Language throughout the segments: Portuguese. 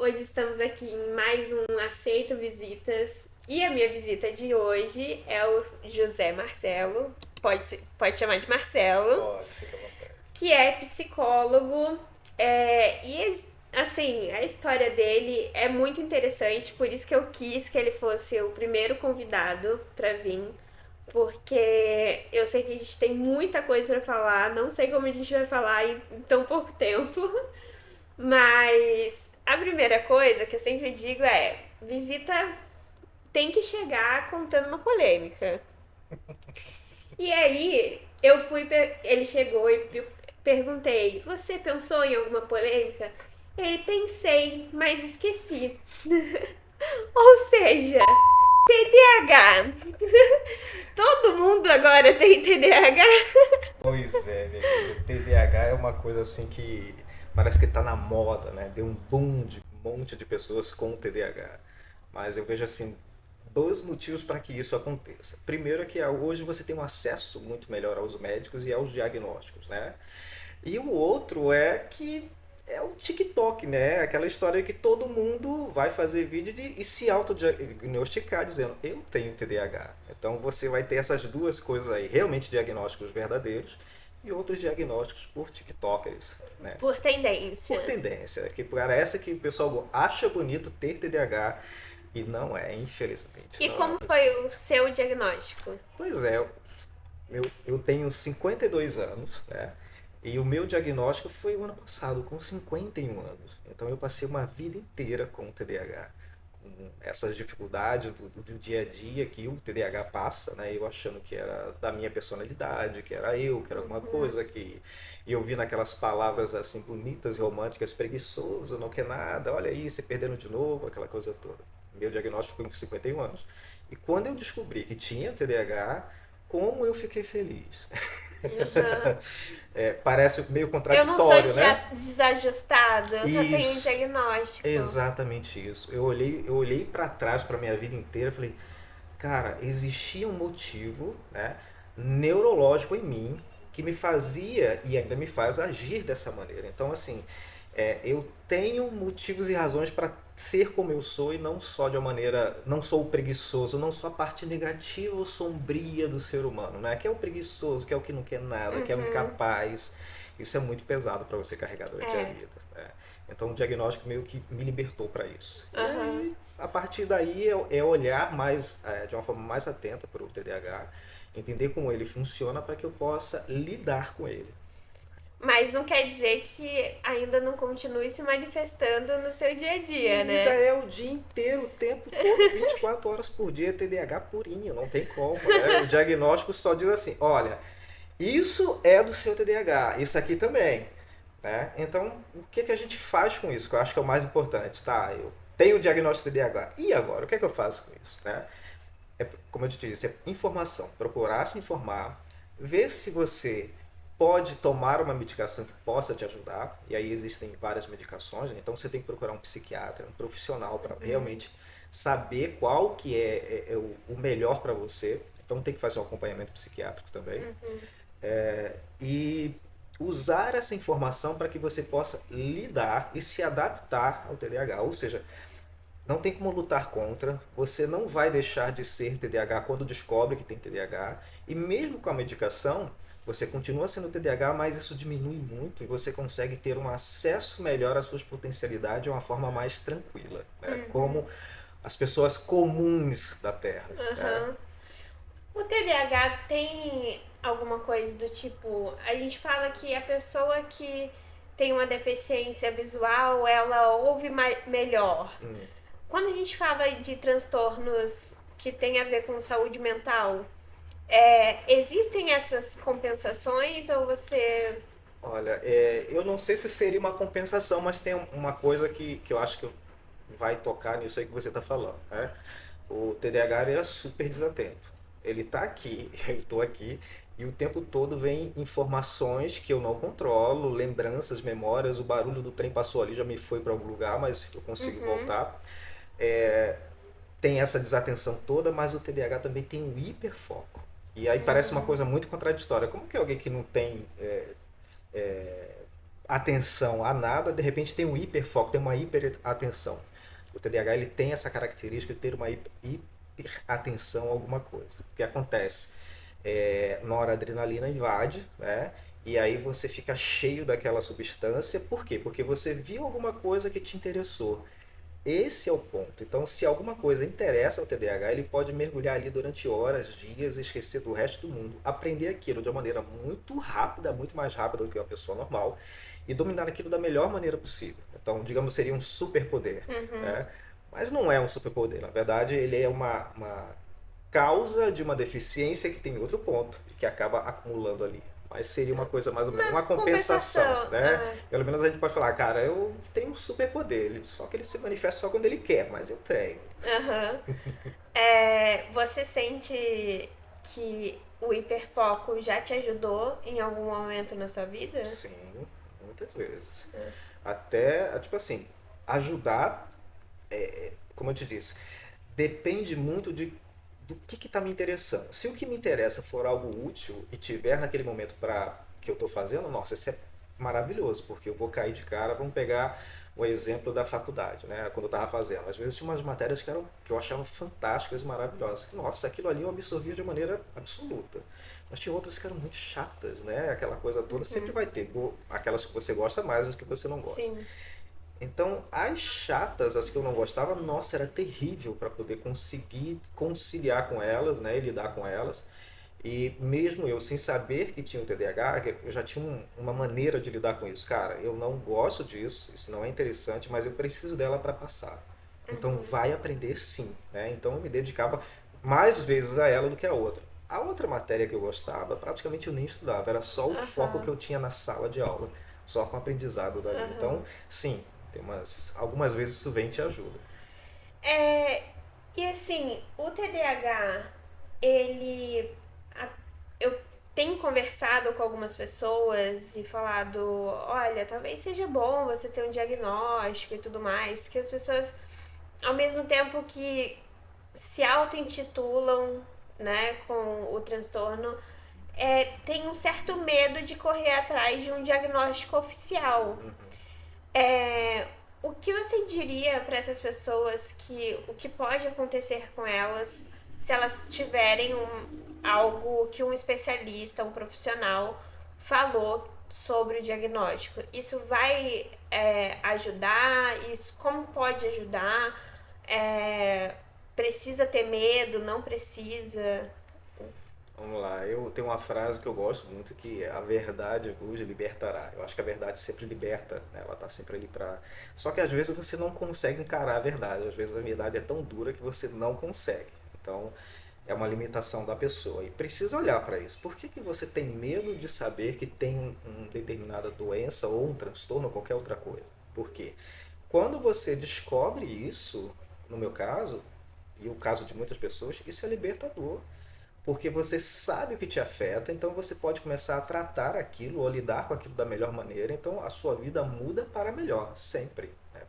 Hoje estamos aqui em mais um Aceito Visitas. E a minha visita de hoje é o José Marcelo, pode chamar de Marcelo, Pode, fica à vontade. que é psicólogo. Assim, a história dele é muito interessante, por isso que eu quis que ele fosse o primeiro convidado para vir. Porque eu sei que a gente tem muita coisa para falar, não sei como a gente vai falar em tão pouco tempo. Mas a primeira coisa que eu sempre digo é: visita tem que chegar contando uma polêmica. E aí ele chegou e eu perguntei: você pensou em alguma polêmica? Ele pensei, mas esqueci. Ou seja, TDAH. Todo mundo agora tem TDAH. Pois é, minha querida. TDAH é uma coisa assim que parece que tá na moda, né? Deu um boom de um monte de pessoas com TDAH. Mas eu vejo assim dois motivos para que isso aconteça. Primeiro é que hoje você tem um acesso muito melhor aos médicos e aos diagnósticos, né? E o outro é que é o TikTok, né? Aquela história que todo mundo vai fazer vídeo e se autodiagnosticar dizendo eu tenho TDAH. Então você vai ter essas duas coisas aí, realmente diagnósticos verdadeiros e outros diagnósticos por TikTokers, né? Por Por tendência. tendência, que parece que o pessoal acha bonito ter TDAH e não é, infelizmente, E não é uma como coisa foi o bonita. seu diagnóstico? Pois é, eu tenho 52 anos, né? E o meu diagnóstico foi o ano passado, com 51 anos. Então eu passei uma vida inteira com TDAH, com essas dificuldades do dia a dia que o TDAH passa, né? Eu achando que era da minha personalidade, que era eu, que era alguma Uhum. coisa que e eu vi naquelas palavras assim bonitas e românticas, preguiçoso, não quer nada, olha aí, você perdendo de novo, aquela coisa toda. Meu diagnóstico foi com 51 anos. E quando eu descobri que tinha TDAH, como eu fiquei feliz. Uhum. É, parece meio Eu não sou contraditório, né? desajustada, eu só tenho um Isso, diagnóstico. exatamente isso. Eu olhei para trás para minha vida inteira e falei, cara, existia um motivo, né, neurológico em mim que me fazia e ainda me faz agir dessa maneira. Então, assim, eu tenho motivos e razões para ser como eu sou e não só de uma maneira, não sou o preguiçoso, não sou a parte negativa ou sombria do ser humano, né? Que é o preguiçoso, que é o que não quer nada, que é o Uhum. incapaz. Isso é muito pesado para você carregar durante a É. vida, né? Então o diagnóstico meio que me libertou para isso. E Aham. aí, a partir daí, é olhar mais, de uma forma mais atenta para o TDAH, entender como ele funciona para que eu possa lidar com ele. Mas não quer dizer que ainda não continue se manifestando no seu dia a dia, Querida, né? é o dia inteiro, o tempo todo, 24 horas por dia, TDAH purinho, não tem como, né? O diagnóstico só diz assim, olha, isso é do seu TDAH, isso aqui também, né? Então, o que que a gente faz com isso? Que eu acho que é o mais importante, tá? Eu tenho o diagnóstico de TDAH, e agora? O que é que eu faço com isso, né? Como eu te disse, é informação, procurar se informar, ver se você pode tomar uma medicação que possa te ajudar, e aí existem várias medicações, né? Então você tem que procurar um psiquiatra, um profissional para realmente saber qual que é o melhor para você. Então tem que fazer um acompanhamento psiquiátrico também. Uhum. E usar essa informação para que você possa lidar e se adaptar ao TDAH. Ou seja, não tem como lutar contra, você não vai deixar de ser TDAH quando descobre que tem TDAH, e mesmo com a medicação, você continua sendo TDAH, mas isso diminui muito e você consegue ter um acesso melhor às suas potencialidades de uma forma mais tranquila, né? Uhum. Como as pessoas comuns da Terra, né? Uhum. O TDAH tem alguma coisa do tipo, a gente fala que a pessoa que tem uma deficiência visual, ela ouve melhor. Hum. Quando a gente fala de transtornos que tem a ver com saúde mental, existem essas compensações ou você. Olha, eu não sei se seria uma compensação, mas tem uma coisa que eu acho que vai tocar nisso aí que você está falando, né? O TDAH ele é super desatento. Ele está aqui, eu estou aqui, e o tempo todo vem informações que eu não controlo, lembranças, memórias, o barulho do trem passou ali, já me foi para algum lugar, mas eu consigo Uhum, voltar. É, tem essa desatenção toda, mas o TDAH também tem um hiperfoco. E aí parece uma uhum, coisa muito contraditória. Como que alguém que não tem atenção a nada, de repente tem um hiperfoco, tem uma hiperatenção. O TDAH ele tem essa característica de ter uma hiperatenção a alguma coisa. O que acontece? Noradrenalina invade, né? E aí você fica cheio daquela substância. Por quê? Porque você viu alguma coisa que te interessou. Esse é o ponto. Então, se alguma coisa interessa ao TDAH, ele pode mergulhar ali durante horas, dias, esquecer do resto do mundo, aprender aquilo de uma maneira muito rápida, muito mais rápida do que uma pessoa normal, e dominar aquilo da melhor maneira possível. Então, digamos, seria um superpoder, né? Mas não é um superpoder. Na verdade, ele é uma causa de uma deficiência que tem outro ponto, e que acaba acumulando ali. Mas seria uma coisa mais ou menos, Uma uma compensação, compensação. né? Pelo menos a gente pode falar, cara, eu tenho um superpoder, só que ele se manifesta só quando ele quer, mas eu tenho. Aham. Você sente que o hiperfoco já te ajudou em algum momento na sua vida? Sim, muitas vezes. Até, tipo assim, ajudar, como eu te disse, depende muito do que está me interessando. Se o que me interessa for algo útil e tiver naquele momento para que eu estou fazendo, nossa, isso é maravilhoso, porque eu vou cair de cara. Vamos pegar o exemplo da faculdade, né? Quando eu estava fazendo. Às vezes tinha umas matérias que eu achava fantásticas e maravilhosas. Nossa, aquilo ali eu absorvia de maneira absoluta. Mas tinha outras que eram muito chatas, né? Aquela coisa toda. Sempre vai ter aquelas que você gosta mais, as que você não gosta. Sim. Então, as chatas, as que eu não gostava, nossa, era terrível para poder conseguir conciliar com elas, né, e lidar com elas. E mesmo eu, sem saber que tinha o TDAH, eu já tinha uma maneira de lidar com isso. Cara, eu não gosto disso, isso não é interessante, mas eu preciso dela para passar. Então, vai aprender sim, né? Então, eu me dedicava mais vezes a ela do que a outra. A outra matéria que eu gostava, praticamente eu nem estudava, era só o foco que Aham. eu tinha na sala de aula, só com o aprendizado dali. Aham. Então, sim, algumas vezes isso vem e te ajuda. É, e assim, o TDAH, ele. a- eu tenho conversado com algumas pessoas e falado: olha, talvez seja bom você ter um diagnóstico e tudo mais, porque as pessoas, ao mesmo tempo que se auto-intitulam, né, com o transtorno, tem um certo medo de correr atrás de um diagnóstico oficial. É, o que você diria para essas pessoas que o que pode acontecer com elas se elas tiverem algo que um especialista, um profissional falou sobre o diagnóstico? Isso vai ajudar? Isso como pode ajudar? É, precisa ter medo? Não precisa? Vamos lá, eu tenho uma frase que eu gosto muito que é a verdade vos libertará. Eu acho que a verdade sempre liberta, né? Ela tá sempre ali pra. Só que às vezes você não consegue encarar a verdade, às vezes a verdade é tão dura que você não consegue. Então, é uma limitação da pessoa e precisa olhar para isso. Por que você tem medo de saber que tem uma determinada doença ou um transtorno ou qualquer outra coisa? Por quê? Quando você descobre isso, no meu caso, e o caso de muitas pessoas, isso é libertador. Porque você sabe o que te afeta, então você pode começar a tratar aquilo ou lidar com aquilo da melhor maneira, então a sua vida muda para melhor, sempre. Né?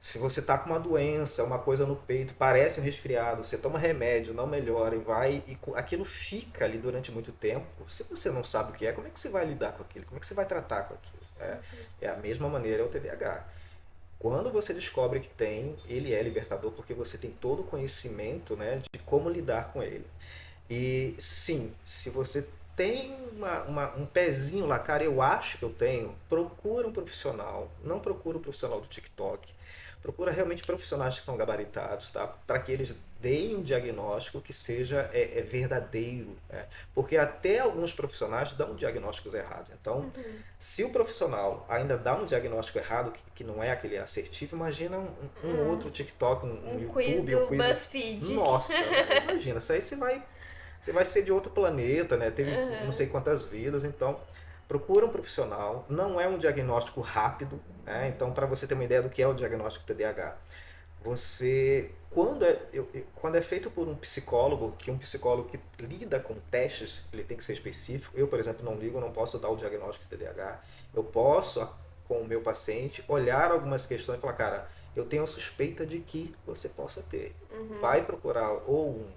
Se você está com uma doença, uma coisa no peito, parece um resfriado, você toma remédio, não melhora e vai, e aquilo fica ali durante muito tempo. Se você não sabe o que é, como é que você vai lidar com aquilo? Como é que você vai tratar com aquilo? É a mesma maneira é o TDAH. Quando você descobre que tem, ele é libertador porque você tem todo o conhecimento, né, de como lidar com ele. E sim, se você tem um pezinho lá, cara, eu acho que eu tenho, procura um profissional. Não procura um profissional do TikTok. Procura realmente profissionais que são gabaritados, tá? Para que eles deem um diagnóstico que seja verdadeiro. Né? Porque até alguns profissionais dão diagnósticos errados. Então, se o profissional ainda dá um diagnóstico errado, que não é aquele assertivo, imagina um outro TikTok, um Um quiz YouTube, um do quiz. BuzzFeed. Nossa, imagina, isso aí você vai ser de outro planeta, né? Teve não sei quantas vidas, então procura um profissional. Não é um diagnóstico rápido, né? Então, para você ter uma ideia do que é o diagnóstico TDAH, quando é feito por um psicólogo, que um psicólogo que lida com testes, ele tem que ser específico. Eu, por exemplo, não ligo, não posso dar o diagnóstico de TDAH. Eu posso, com o meu paciente, olhar algumas questões e falar, cara, eu tenho a suspeita de que você possa ter. Vai procurar ou um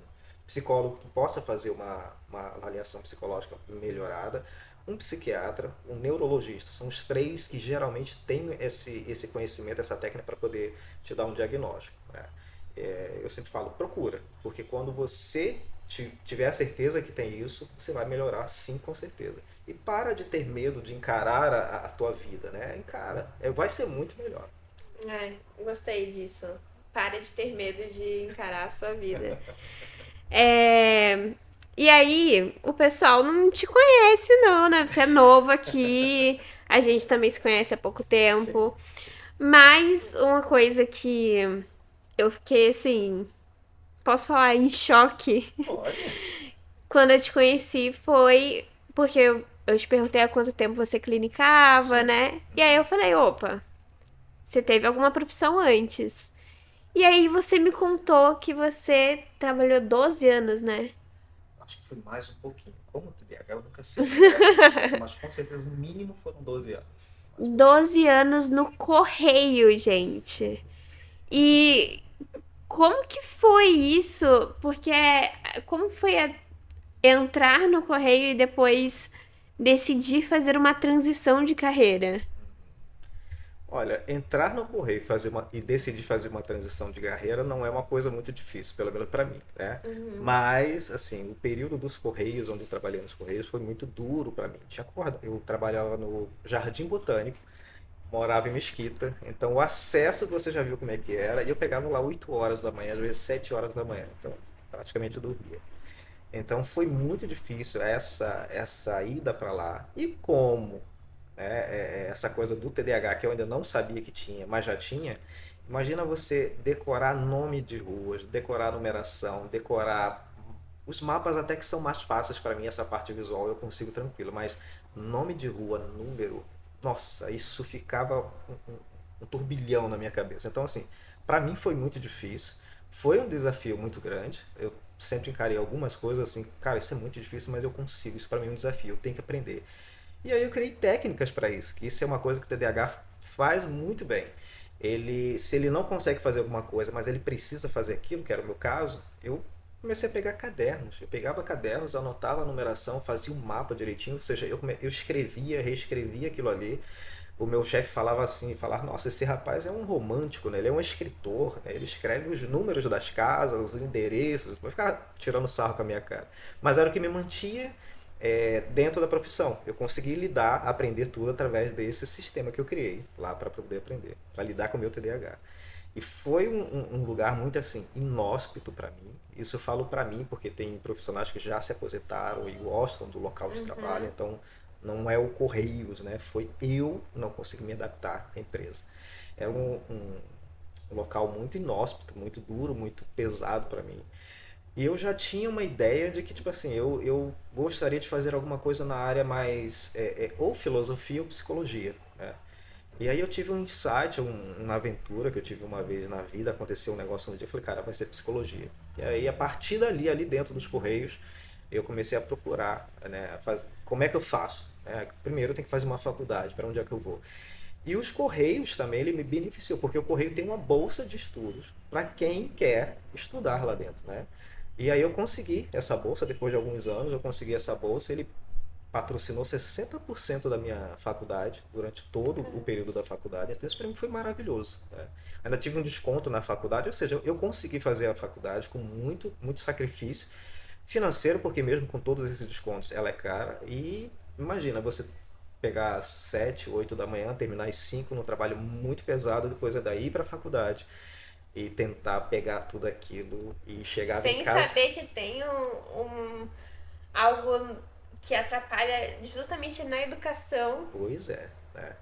psicólogo que possa fazer uma avaliação psicológica melhorada, um psiquiatra, um neurologista. São os três que geralmente têm esse conhecimento, essa técnica para poder te dar um diagnóstico, né? Eu sempre falo, procura, porque quando você tiver a certeza que tem isso, você vai melhorar sim, com certeza. E para de ter medo de encarar a tua vida, né? Encara, vai ser muito melhor. Gostei disso. Para de ter medo de encarar a sua vida. É... E aí, o pessoal não te conhece, não, né? Você é novo aqui, a gente também se conhece há pouco Sim, tempo. Mas uma coisa que eu fiquei assim, posso falar em choque pode. quando eu te conheci foi porque eu te perguntei há quanto tempo você clinicava, Sim. né? E aí eu falei, opa, você teve alguma profissão antes? E aí você me contou que você trabalhou 12 anos, né? Acho que foi mais um pouquinho. Como TDAH eu nunca sei exatamente, mas com certeza no mínimo foram 12 anos. Mais por aí. 12 anos no correio, gente. E como que foi isso? Porque como foi entrar no correio e depois decidir fazer uma transição de carreira? Olha, entrar no Correio e decidir fazer uma transição de carreira não é uma coisa muito difícil, pelo menos para mim, né? Uhum. Mas, assim, o período dos Correios, onde eu trabalhei nos Correios, foi muito duro para mim. Eu trabalhava no Jardim Botânico, morava em Mesquita, então o acesso você já viu como é que era, e eu pegava lá 8 horas da manhã, às vezes 7 horas da manhã, então praticamente eu dormia. Então foi muito difícil essa ida para lá. E como, né, essa coisa do TDAH que eu ainda não sabia que tinha, mas já tinha, imagina você decorar nome de ruas, decorar numeração, decorar os mapas até que são mais fáceis para mim, essa parte visual eu consigo tranquilo, mas nome de rua, número, nossa, isso ficava um turbilhão na minha cabeça. Então assim, para mim foi muito difícil, foi um desafio muito grande. Eu sempre encarei algumas coisas assim, cara, isso é muito difícil, mas eu consigo, isso para mim é um desafio, eu tenho que aprender. E aí eu criei técnicas para isso, que isso é uma coisa que o TDAH faz muito bem. Se ele não consegue fazer alguma coisa, mas ele precisa fazer aquilo, que era o meu caso, eu comecei a pegar cadernos. Eu pegava cadernos, anotava a numeração, fazia um mapa direitinho, ou seja, eu escrevia, reescrevia aquilo ali. O meu chefe falava assim, falar, nossa, esse rapaz é um romântico, né? Ele é um escritor, né? Ele escreve os números das casas, os endereços, vai ficar tirando sarro com a minha cara. Mas era o que me mantinha dentro da profissão. Eu consegui lidar, aprender tudo através desse sistema que eu criei lá para poder aprender, para lidar com o meu TDAH. E foi um lugar muito assim, inóspito para mim. Isso eu falo para mim porque tem profissionais que já se aposentaram e gostam do local de trabalho, Uhum. então não é o Correios, né? Foi eu não consegui me adaptar à empresa. Era um local muito inóspito, muito duro, muito pesado para mim. E eu já tinha uma ideia de que, tipo assim, eu gostaria de fazer alguma coisa na área mais, ou filosofia ou psicologia, né? E aí eu tive um insight, uma aventura que eu tive uma vez na vida, aconteceu um negócio no dia, eu falei, cara, vai ser psicologia. E aí a partir dali, ali dentro dos Correios, eu comecei a procurar, né, como é que eu faço? Primeiro eu tenho que fazer uma faculdade, para onde é que eu vou? E os Correios também, ele me beneficiou, porque o Correio tem uma bolsa de estudos para quem quer estudar lá dentro, né? E aí eu consegui essa bolsa, depois de alguns anos, eu consegui essa bolsa, ele patrocinou 60% da minha faculdade durante todo o período da faculdade, então isso para mim foi maravilhoso, né? Ainda tive um desconto na faculdade, ou seja, eu consegui fazer a faculdade com muito, muito sacrifício financeiro, porque mesmo com todos esses descontos ela é cara, e imagina você pegar às 7, 8 da manhã, terminar às 5 no trabalho muito pesado, depois é daí para a faculdade e tentar pegar tudo aquilo e chegava em Sem casa. saber que tem algo que atrapalha justamente na educação. Pois é, né?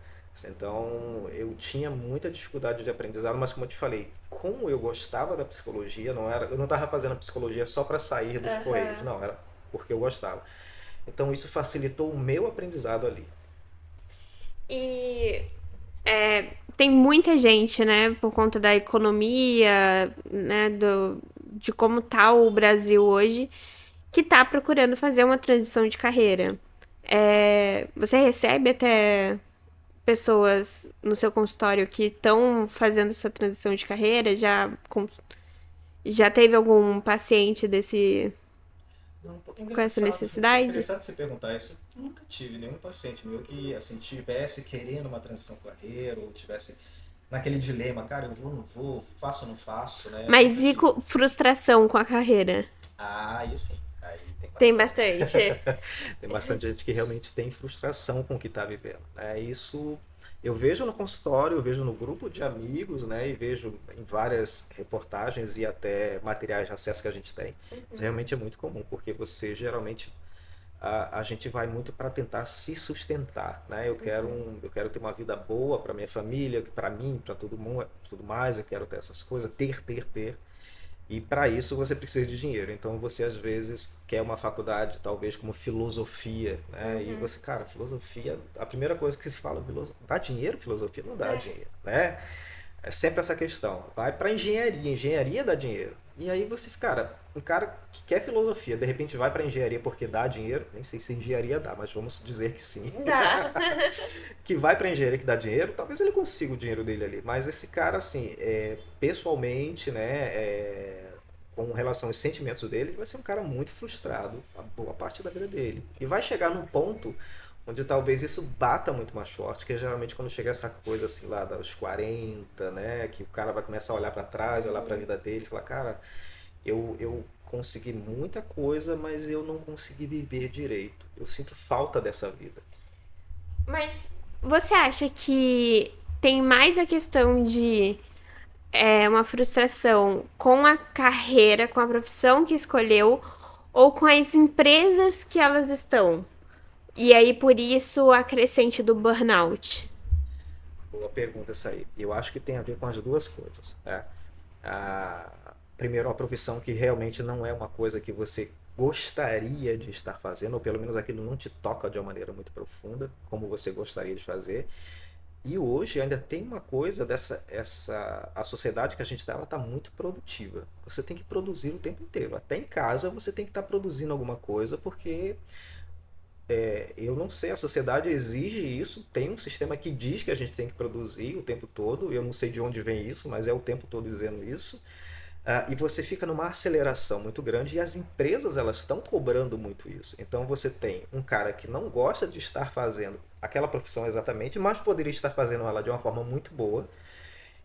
Então eu tinha muita dificuldade de aprendizado, mas como eu te falei, como eu gostava da psicologia, eu não estava fazendo psicologia só para sair dos correios, Aham. não, era porque eu gostava. Então isso facilitou o meu aprendizado ali. E tem muita gente, né, por conta da economia, né, de como tá o Brasil hoje, que tá procurando fazer uma transição de carreira. Você recebe até pessoas no seu consultório que estão fazendo essa transição de carreira? Já teve algum paciente desse. Não, pô, com essa necessidade? interessante você perguntar isso. Eu nunca tive nenhum paciente meu que assim, tivesse querendo uma transição de carreira ou tivesse naquele dilema, cara, eu vou, não vou, faço ou não faço, né? Mas Nunca e tive. frustração com a carreira? Ah, aí sim, aí tem Tem bastante. bastante. Tem bastante gente que realmente tem frustração com o que está vivendo. Né? Isso eu vejo no consultório, eu vejo no grupo de amigos, né? E vejo em várias reportagens e até materiais de acesso que a gente tem. Isso realmente é muito comum, porque você geralmente a gente vai muito para tentar se sustentar, né? Eu quero ter uma vida boa para minha família, para mim, para todo mundo, tudo mais. Eu quero ter essas coisas, ter. E para isso você precisa de dinheiro. Então você às vezes quer uma faculdade, talvez como filosofia, né? E você, cara, filosofia, a primeira coisa que se fala, dá dinheiro? Filosofia não dá É. dinheiro, né? É sempre essa questão. Vai para engenharia, engenharia dá dinheiro. E aí você, cara, um cara que quer filosofia, de repente vai para engenharia porque dá dinheiro, nem sei se engenharia dá, mas vamos dizer que sim. Dá. Que vai para engenharia que dá dinheiro, talvez ele consiga o dinheiro dele ali. Mas esse cara, assim, pessoalmente, né, com relação aos sentimentos dele, ele vai ser um cara muito frustrado a boa parte da vida dele. E vai chegar num ponto onde talvez isso bata muito mais forte, que é geralmente quando chega essa coisa assim lá dos 40, né, que o cara vai começar a olhar para trás, olhar para a vida dele e falar, cara, eu consegui muita coisa, mas eu não consegui viver direito. Eu sinto falta dessa vida. Mas você acha que tem mais a questão de uma frustração com a carreira, com a profissão que escolheu, ou com as empresas que elas estão? E aí, por isso, a crescente do burnout. Boa pergunta essa aí. Eu acho que tem a ver com as duas coisas. Né? Primeiro, a profissão que realmente não é uma coisa que você gostaria de estar fazendo, ou pelo menos aquilo não te toca de uma maneira muito profunda, como você gostaria de fazer. E hoje ainda tem uma coisa a sociedade que a gente está, ela está muito produtiva. Você tem que produzir o tempo inteiro. Até em casa você tem que estar produzindo alguma coisa, porque eu não sei, a sociedade exige isso, tem um sistema que diz que a gente tem que produzir o tempo todo, eu não sei de onde vem isso, mas é o tempo todo dizendo isso. E você fica numa aceleração muito grande e as empresas elas estão cobrando muito isso. Então você tem um cara que não gosta de estar fazendo aquela profissão exatamente, mas poderia estar fazendo ela de uma forma muito boa.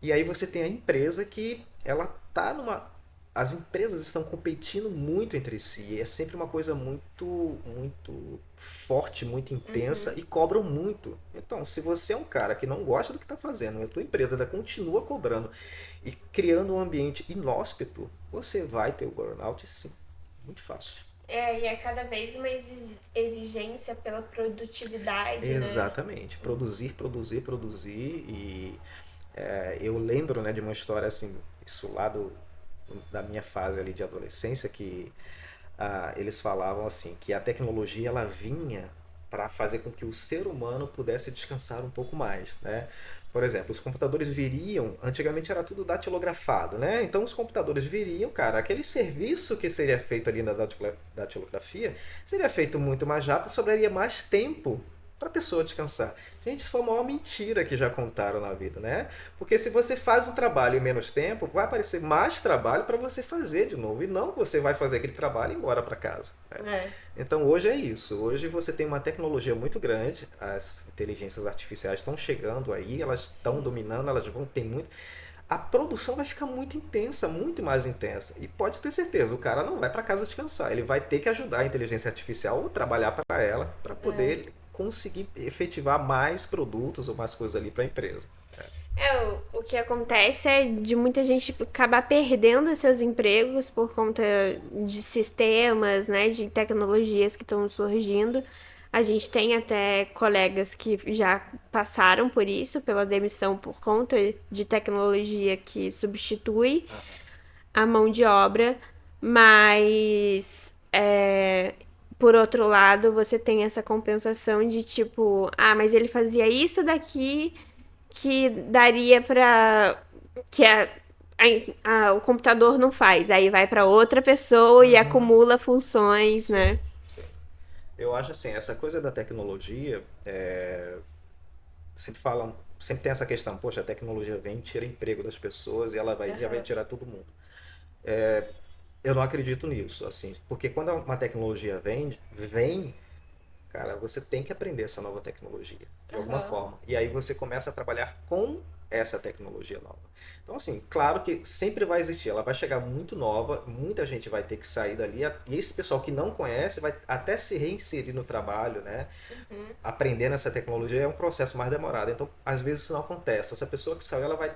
E aí você tem a empresa que ela tá numa as empresas estão competindo muito entre si, e é sempre uma coisa muito forte, muito intensa e cobram muito. Então, se você é um cara que não gosta do que está fazendo, e a tua empresa ainda continua cobrando e criando um ambiente inóspito, você vai ter o burnout sim, muito fácil. É, e é cada vez uma exigência pela produtividade, né? Exatamente, produzir e eu lembro, né, de uma história assim, isso lá da minha fase ali de adolescência, que eles falavam assim, que a tecnologia ela vinha para fazer com que o ser humano pudesse descansar um pouco mais, né? Por exemplo, os computadores viriam, antigamente era tudo datilografado, né? Então os computadores viriam, cara, aquele serviço que seria feito ali na datilografia seria feito muito mais rápido, sobraria mais tempo para a pessoa descansar. Gente, isso foi a maior mentira que já contaram na vida, né? Porque se você faz um trabalho em menos tempo, vai aparecer mais trabalho para você fazer de novo. E não você vai fazer aquele trabalho e ir embora para casa. Né? É. Então hoje é isso. Hoje você tem uma tecnologia muito grande, as inteligências artificiais estão chegando aí, elas estão dominando, elas vão ter muito. A produção vai ficar muito intensa, muito mais intensa. E pode ter certeza, o cara não vai para casa descansar. Ele vai ter que ajudar a inteligência artificial ou trabalhar para ela, para poder conseguir efetivar mais produtos ou mais coisas ali para a empresa. O que acontece é de muita gente acabar perdendo seus empregos por conta de sistemas, né, de tecnologias que estão surgindo. A gente tem até colegas que já passaram por isso, pela demissão por conta de tecnologia que substitui a mão de obra, mas por outro lado, você tem essa compensação de tipo, mas ele fazia isso daqui que daria para que o computador não faz. Aí vai para outra pessoa e acumula funções, Sim, né? sim. Eu acho assim, essa coisa da tecnologia, sempre falam, sempre tem essa questão, poxa, a tecnologia vem, tira emprego das pessoas e ela vai, já vai Aham. tirar todo mundo. Eu não acredito nisso, assim, porque quando uma tecnologia vem, cara, você tem que aprender essa nova tecnologia, de alguma Aham. forma. E aí você começa a trabalhar com essa tecnologia nova. Então, assim, claro que sempre vai existir, ela vai chegar muito nova, muita gente vai ter que sair dali, e esse pessoal que não conhece vai até se reinserir no trabalho, né? Uhum. Aprendendo essa tecnologia é um processo mais demorado. Então, às vezes isso não acontece. Essa pessoa que saiu, ela vai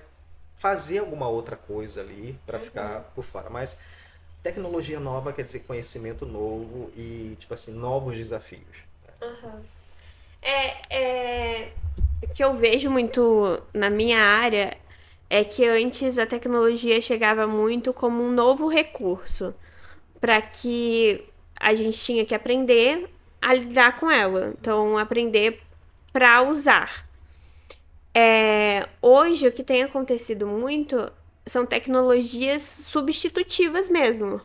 fazer alguma outra coisa ali para Uhum. ficar por fora. Mas tecnologia nova quer dizer conhecimento novo e, tipo assim, novos desafios. Aham. O que eu vejo muito na minha área é que antes a tecnologia chegava muito como um novo recurso para que a gente tinha que aprender a lidar com ela. Então, aprender para usar. Hoje, o que tem acontecido muito são tecnologias substitutivas mesmo.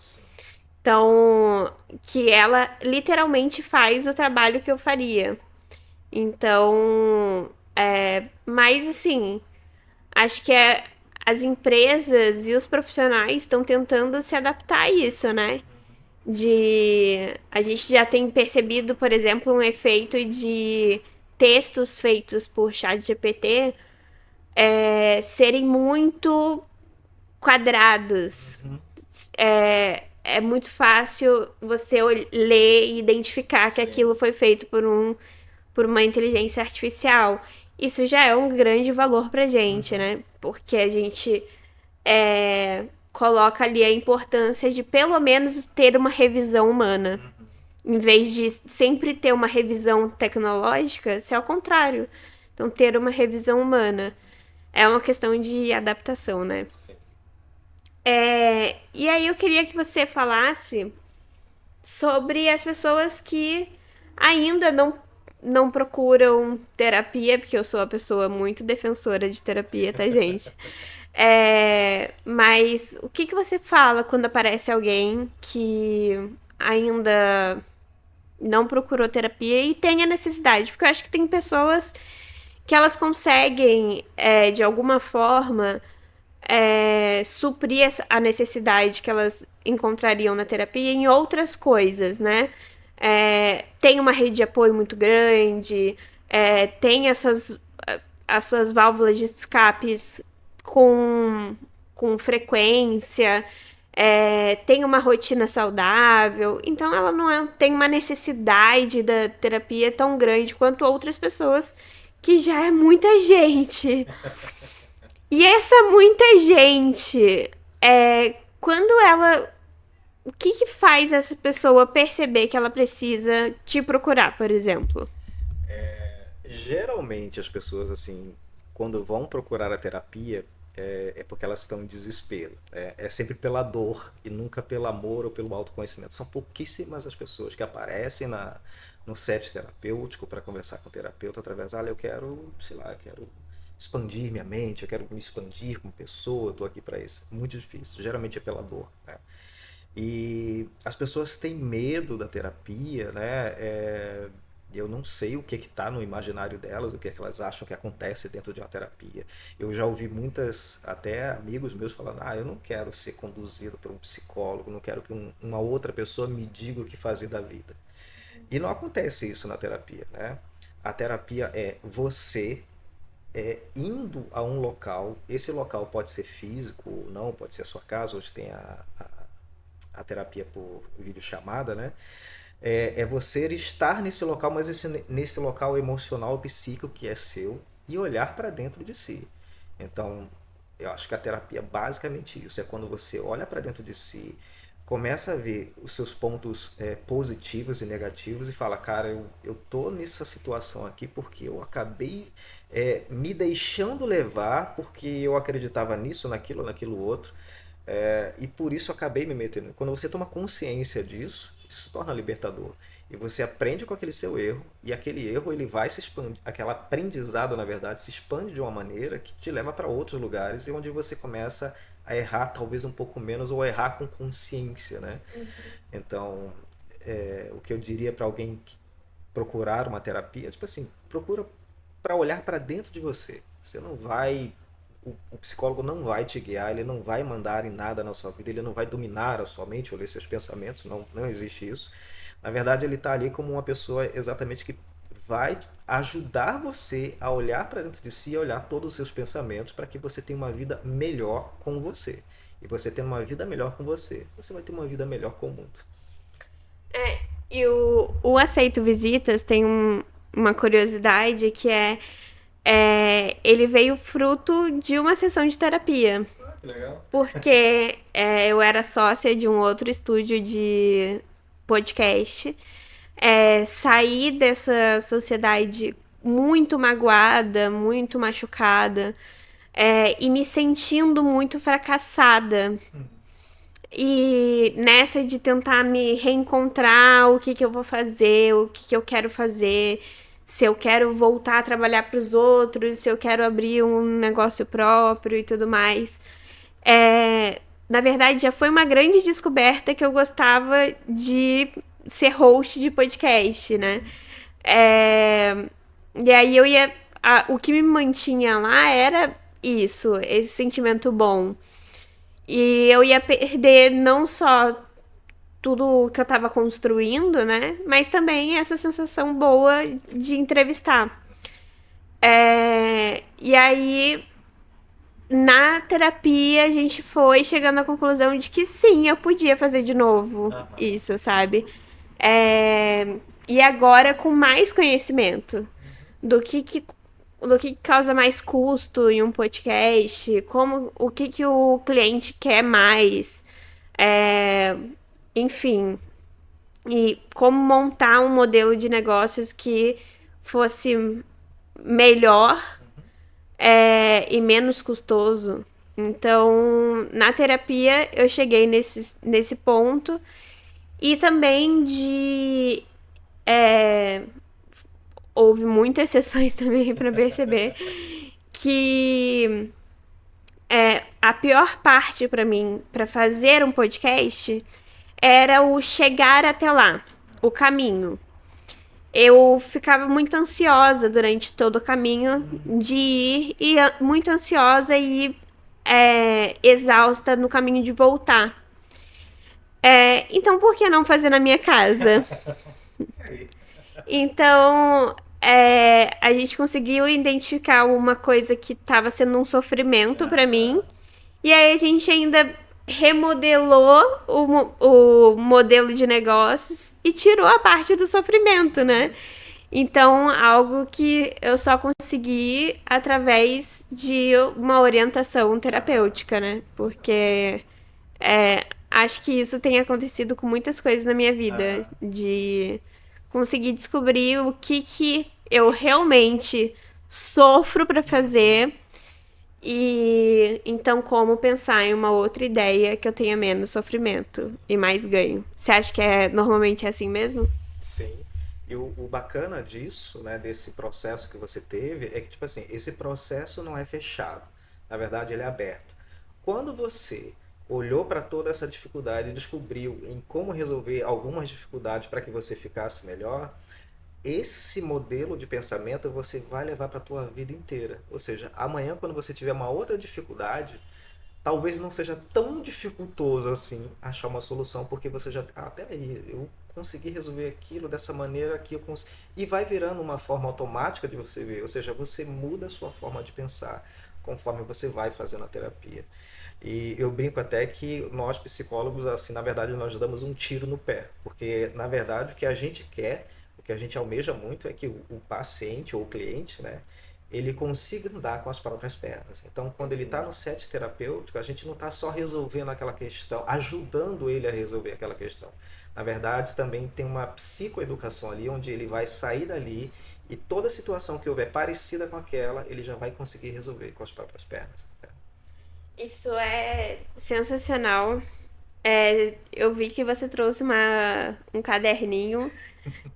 Então, que ela literalmente faz o trabalho que eu faria. Então, mas assim, acho que as empresas e os profissionais estão tentando se adaptar a isso, né? A gente já tem percebido, por exemplo, um efeito de textos feitos por ChatGPT serem muito quadrados. É muito fácil você ler e identificar que Sim. aquilo foi feito por uma inteligência artificial. Isso já é um grande valor pra gente, Uhum. né? Porque a gente coloca ali a importância de pelo menos ter uma revisão humana. Em vez de sempre ter uma revisão tecnológica, se é ao contrário. Então, ter uma revisão humana. É uma questão de adaptação, né? Sim. E aí eu queria que você falasse sobre as pessoas que ainda não procuram terapia, porque eu sou uma pessoa muito defensora de terapia, tá, gente? Mas o que você fala quando aparece alguém que ainda não procurou terapia e tem a necessidade? Porque eu acho que tem pessoas que elas conseguem, de alguma forma, suprir a necessidade que elas encontrariam na terapia em outras coisas, né? Tem uma rede de apoio muito grande, tem as suas válvulas de escapes com, com frequência, tem uma rotina saudável, então ela não tem uma necessidade da terapia tão grande quanto outras pessoas, que já é muita gente. E essa muita gente, quando ela. O que faz essa pessoa perceber que ela precisa te procurar, por exemplo? Geralmente as pessoas, assim, quando vão procurar a terapia, é porque elas estão em desespero. É sempre pela dor e nunca pelo amor ou pelo autoconhecimento. São pouquíssimas as pessoas que aparecem no set terapêutico para conversar com o terapeuta através, eu quero, sei lá, eu quero expandir minha mente, eu quero me expandir como pessoa, eu tô aqui para isso. Muito difícil. Geralmente é pela dor, né? E as pessoas têm medo da terapia, né? Eu não sei o que está no imaginário delas, o que é que elas acham que acontece dentro de uma terapia. Eu já ouvi muitas, até amigos meus falando, eu não quero ser conduzido por um psicólogo, não quero que uma outra pessoa me diga o que fazer da vida. E não acontece isso na terapia, né? A terapia é você indo a um local, esse local pode ser físico ou não, pode ser a sua casa, hoje tem a terapia por videochamada, né? É você estar nesse local, mas nesse local emocional, psíquico que é seu, e olhar para dentro de si. Então, eu acho que a terapia é basicamente isso. É quando você olha para dentro de si, começa a ver os seus pontos positivos e negativos e fala, cara, eu tô nessa situação aqui porque eu acabei me deixando levar porque eu acreditava nisso, naquilo outro. E por isso eu acabei me metendo. Quando você toma consciência disso, isso se torna libertador. E você aprende com aquele seu erro, e aquele erro ele vai se expandir, aquele aprendizado, na verdade, se expande de uma maneira que te leva para outros lugares e onde você começa a errar talvez um pouco menos ou a errar com consciência, né? Então, o que eu diria para alguém que procurar uma terapia, tipo assim, procura para olhar para dentro de você. Você não vai o psicólogo não vai te guiar, ele não vai mandar em nada na sua vida, ele não vai dominar a sua mente ou ler seus pensamentos, não existe isso. Na verdade, ele está ali como uma pessoa exatamente que vai ajudar você a olhar para dentro de si, a olhar todos os seus pensamentos para que você tenha uma vida melhor com você. E você tendo uma vida melhor com você, você vai ter uma vida melhor com o mundo. E o Aceito Visitas tem uma curiosidade que ele veio fruto de uma sessão de terapia. Que legal. Porque eu era sócia de um outro estúdio de podcast. Saí dessa sociedade muito magoada, muito machucada, e me sentindo muito fracassada. E nessa de tentar me reencontrar, o que que eu vou fazer, o que que eu quero fazer, se eu quero voltar a trabalhar para os outros, se eu quero abrir um negócio próprio e tudo mais. Na verdade, já foi uma grande descoberta que eu gostava de ser host de podcast, né? E aí o que me mantinha lá era isso, esse sentimento bom. E eu ia perder não só tudo que eu tava construindo, né? Mas também essa sensação boa de entrevistar. E aí, na terapia, a gente foi chegando à conclusão de que sim, eu podia fazer de novo isso, sabe? E agora com mais conhecimento do que causa mais custo em um podcast, o que o cliente quer mais, enfim, e como montar um modelo de negócios que fosse melhor, e menos custoso. Então, na terapia, eu cheguei nesse ponto. E também houve muitas exceções também para perceber que a pior parte para mim, para fazer um podcast, era o chegar até lá, o caminho. Eu ficava muito ansiosa durante todo o caminho de ir, e muito ansiosa e exausta no caminho de voltar. Então, por que não fazer na minha casa? Então, a gente conseguiu identificar uma coisa que estava sendo um sofrimento para mim. E aí a gente ainda remodelou o modelo de negócios e tirou a parte do sofrimento, né? Então, algo que eu só consegui através de uma orientação terapêutica, né? Porque acho que isso tem acontecido com muitas coisas na minha vida, de conseguir descobrir o que eu realmente sofro para fazer e então como pensar em uma outra ideia que eu tenha menos sofrimento e mais ganho. Você acha que normalmente é assim mesmo? Sim. E o bacana disso, né, desse processo que você teve, é que, tipo assim, esse processo não é fechado. Na verdade, ele é aberto. Quando você olhou para toda essa dificuldade e descobriu em como resolver algumas dificuldades para que você ficasse melhor, esse modelo de pensamento você vai levar para a tua vida inteira. Ou seja, amanhã quando você tiver uma outra dificuldade, talvez não seja tão dificultoso assim achar uma solução, porque você já, peraí, eu consegui resolver aquilo dessa maneira que eu consigo. E vai virando uma forma automática de você ver, ou seja, você muda a sua forma de pensar conforme você vai fazendo a terapia. E eu brinco até que nós psicólogos, assim, na verdade, nós damos um tiro no pé, porque na verdade o que a gente quer, o que a gente almeja muito é que o paciente ou o cliente, né, ele consiga andar com as próprias pernas. Então, quando ele está no set terapêutico, a gente não está só resolvendo aquela questão, ajudando ele a resolver aquela questão. Na verdade, também tem uma psicoeducação ali, onde ele vai sair dali e toda situação que houver parecida com aquela, ele já vai conseguir resolver com as próprias pernas. Isso é sensacional. Eu vi que você trouxe um caderninho.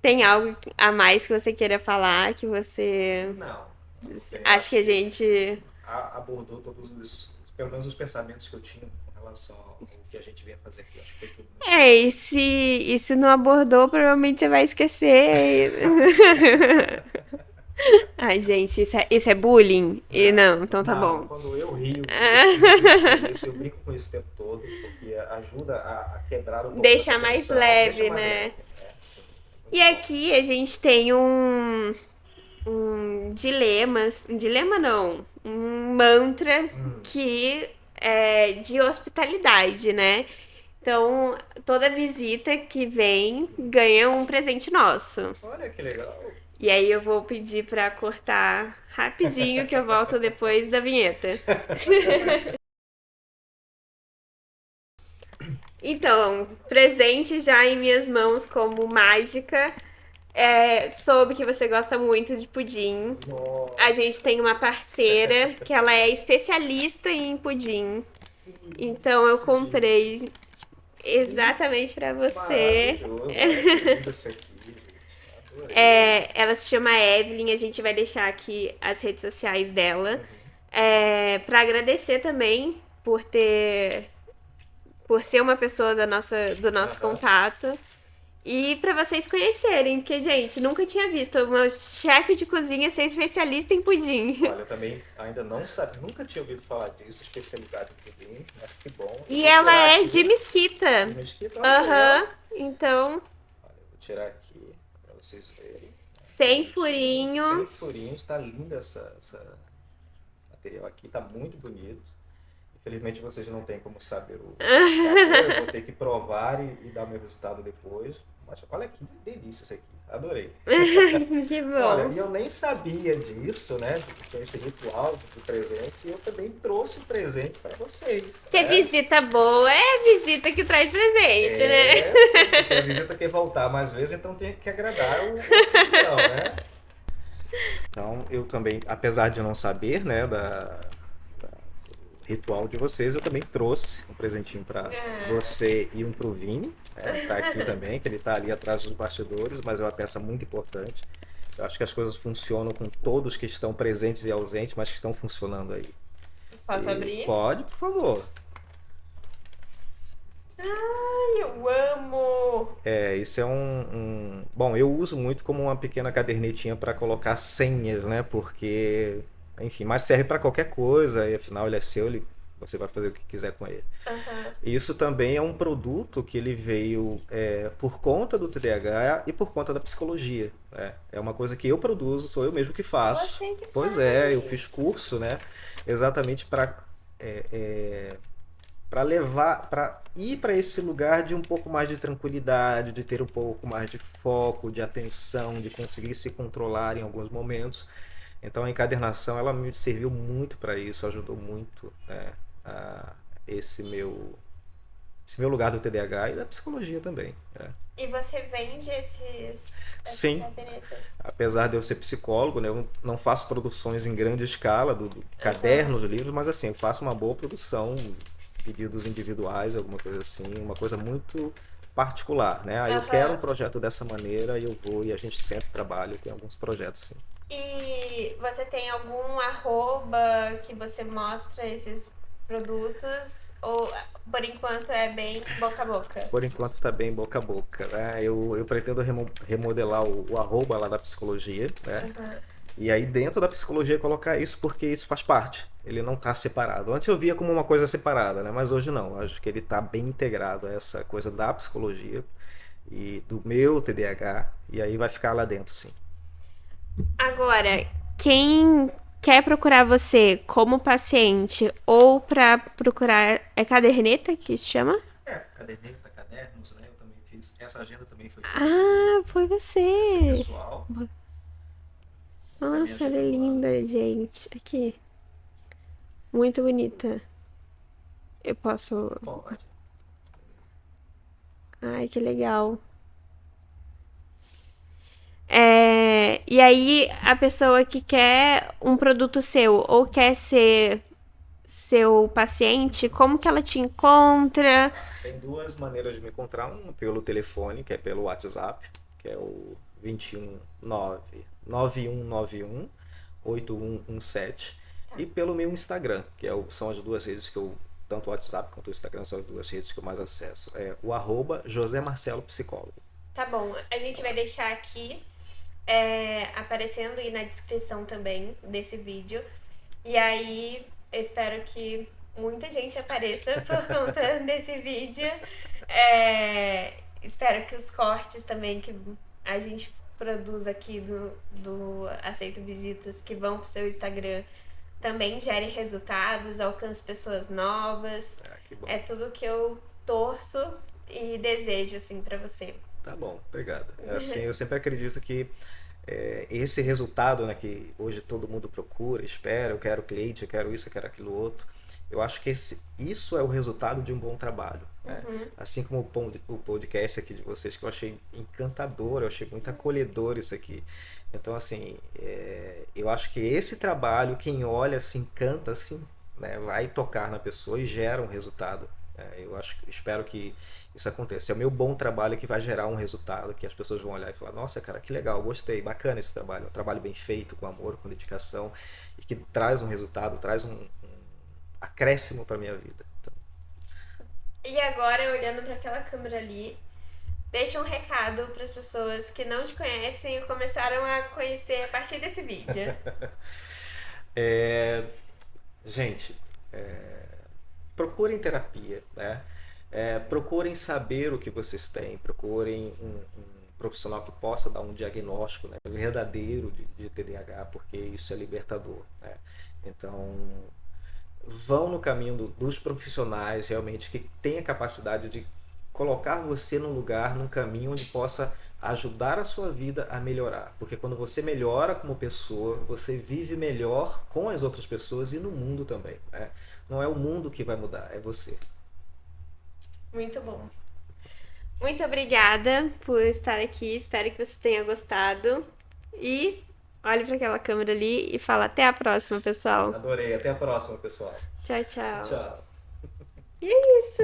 Tem algo a mais que você queira falar, que você Não. acha que a gente... Abordou pelo menos os pensamentos que eu tinha com relação ao que a gente vinha fazer aqui. Acho que foi tudo muito E se não abordou, provavelmente você vai esquecer. Ai, gente, isso é bullying? E não, então tá Não, bom. quando eu rio disso, eu brinco com isso, eu brinco com isso o tempo todo, porque ajuda a quebrar um pouco dessa Deixa mais tensão, deixa leve, mais leve, né? né? Sim, é E muito bom. aqui a gente tem um dilema, um dilema não, um mantra Hum, que é de hospitalidade, né? Então, toda visita que vem ganha um presente nosso. olha que legal. E aí eu vou pedir pra cortar rapidinho que eu volto depois da vinheta. Então, presente já em minhas mãos como mágica. Soube que você gosta muito de pudim. A Nossa, gente tem uma parceira que ela é especialista em pudim. que Então eu isso, gente. comprei Que exatamente pra você. maravilhoso. Olha que lindo isso aqui, gente. Adorei. Ela se chama Evelyn, a gente vai deixar aqui as redes sociais dela. Uhum. Para agradecer também por ser uma pessoa do nosso Aham. contato. E pra vocês conhecerem, porque, gente, nunca tinha visto uma chefe de cozinha ser especialista em pudim. Olha, eu também ainda não sabia, nunca tinha ouvido falar disso, especialidade em pudim. Acho que bom. Eu E vou ela tirar é de aqui. Mesquita. De mesquita, olha que Aham. legal. Então, Olha, eu vou tirar aqui para vocês verem. Né? sem Bonitinho, sem furinho. furinhos. Tá linda essa material aqui, tá muito bonito. Infelizmente vocês não têm como saber o sabor, eu vou ter que provar e dar meu resultado depois. Mas olha que delícia isso aqui, adorei. Que Olha, bom. e eu nem sabia disso, né? De ter esse ritual de presente, e eu também trouxe um presente para vocês, Porque né? visita boa é visita que traz presente, né? É, sim, porque a visita quer voltar mais vezes, então tem que agradar o anfitrião, né? Então, eu também, apesar de não saber, né, da ritual de vocês, eu também trouxe um presentinho para você e um pro Vini, né? Tá aqui também, que ele tá ali atrás dos bastidores, mas é uma peça muito importante. Eu acho que as coisas funcionam com todos que estão presentes e ausentes, mas que estão funcionando aí. Posso E abrir? pode, por favor. Ai, eu amo! Isso é Bom, eu uso muito como uma pequena cadernetinha para colocar senhas, né? Porque, enfim, mas serve para qualquer coisa, e afinal ele é seu, você vai fazer o que quiser com ele. Aham. Isso também é um produto que ele veio por conta do TDAH e por conta da psicologia, né? É uma coisa que eu produzo, sou eu mesmo que faço. Você que Pois é, eu fiz faz. curso, né? Exatamente para levar, para ir para esse lugar de um pouco mais de tranquilidade, de ter um pouco mais de foco, de atenção, de conseguir se controlar em alguns momentos. Então a encadernação ela me serviu muito para isso, ajudou muito, né, a esse meu lugar do TDAH e da psicologia também, né? E você vende essas Sim, cadenetas? apesar de eu ser psicólogo, né, eu não faço produções em grande escala do Aham. cadernos, livros, mas assim, eu faço uma boa produção, pedidos individuais, alguma coisa assim, uma coisa muito particular, né? Aí eu quero um Aham. projeto dessa maneira e eu vou e a gente senta e trabalha, tem alguns projetos sim. E você tem algum arroba que você mostra esses produtos? Ou por enquanto é bem boca a boca? Por enquanto está bem boca a boca, né? Eu pretendo remodelar o arroba lá da psicologia, né? Aham. E aí dentro da psicologia colocar isso porque isso faz parte. Ele não está separado. Antes eu via como uma coisa separada, né? Mas hoje não. Acho que ele está bem integrado a essa coisa da psicologia e do meu TDAH. E aí vai ficar lá dentro, sim. Agora, quem quer procurar você como paciente ou para procurar. É caderneta que se chama? Caderneta, cadernos, né? Eu também fiz. Essa agenda também foi feita por mim. Ah, foi Essa é você. pessoal. Essa é minha Nossa, ela agenda é do ano. linda, gente. Aqui. Muito bonita. Eu posso. Pode. Ai, que legal. E aí, a pessoa que quer um produto seu ou quer ser seu paciente, como que ela te encontra? Tem duas maneiras de me encontrar. Um pelo telefone, que é pelo WhatsApp, que é o 219 9191 8117. E pelo meu Instagram, são as duas redes que eu. Tanto o WhatsApp quanto o Instagram são as duas redes que eu mais acesso. É o arroba José Marcelo Psicólogo. Tá bom, a gente vai deixar aqui aparecendo aí na descrição também desse vídeo. E aí, eu espero que muita gente apareça por conta desse vídeo. Espero que os cortes também que a gente produz aqui do Aceito Visitas, que vão pro seu Instagram, também gerem resultados, alcance pessoas novas. Que bom. É tudo que eu torço e desejo, assim, pra você. Tá bom, obrigado. Assim, eu sempre acredito que esse resultado, né, que hoje todo mundo procura, espera, eu quero cliente, eu quero isso, eu quero aquilo outro. Eu acho que isso é o resultado de um bom trabalho, né? Assim como o podcast aqui de vocês, que eu achei encantador, eu achei muito acolhedor isso aqui. Então, assim, eu acho que esse trabalho, quem olha, se encanta, assim, né, vai tocar na pessoa e gera um resultado. Espero que isso aconteça. É o meu bom trabalho que vai gerar um resultado, que as pessoas vão olhar e falar, nossa, cara, que legal, gostei, bacana esse trabalho. É um trabalho bem feito, com amor, com dedicação, e que traz um resultado, traz um acréscimo para minha vida. Então, E agora, olhando para aquela câmera ali, deixa um recado para as pessoas que não te conhecem e começaram a conhecer a partir desse vídeo. gente, procurem terapia, né? Procurem saber o que vocês têm, procurem um profissional que possa dar um diagnóstico, né, verdadeiro de TDAH, porque isso é libertador, né? Então, vão no caminho dos profissionais realmente que têm a capacidade de colocar você num lugar, num caminho onde possa ajudar a sua vida a melhorar. Porque quando você melhora como pessoa, você vive melhor com as outras pessoas e no mundo também, né? Não é o mundo que vai mudar, é você. Muito bom. Muito obrigada por estar aqui. Espero que você tenha gostado. E olhe para aquela câmera ali e fala até a próxima, pessoal. Adorei. Até a próxima, pessoal. Tchau, tchau. Tchau. E é isso.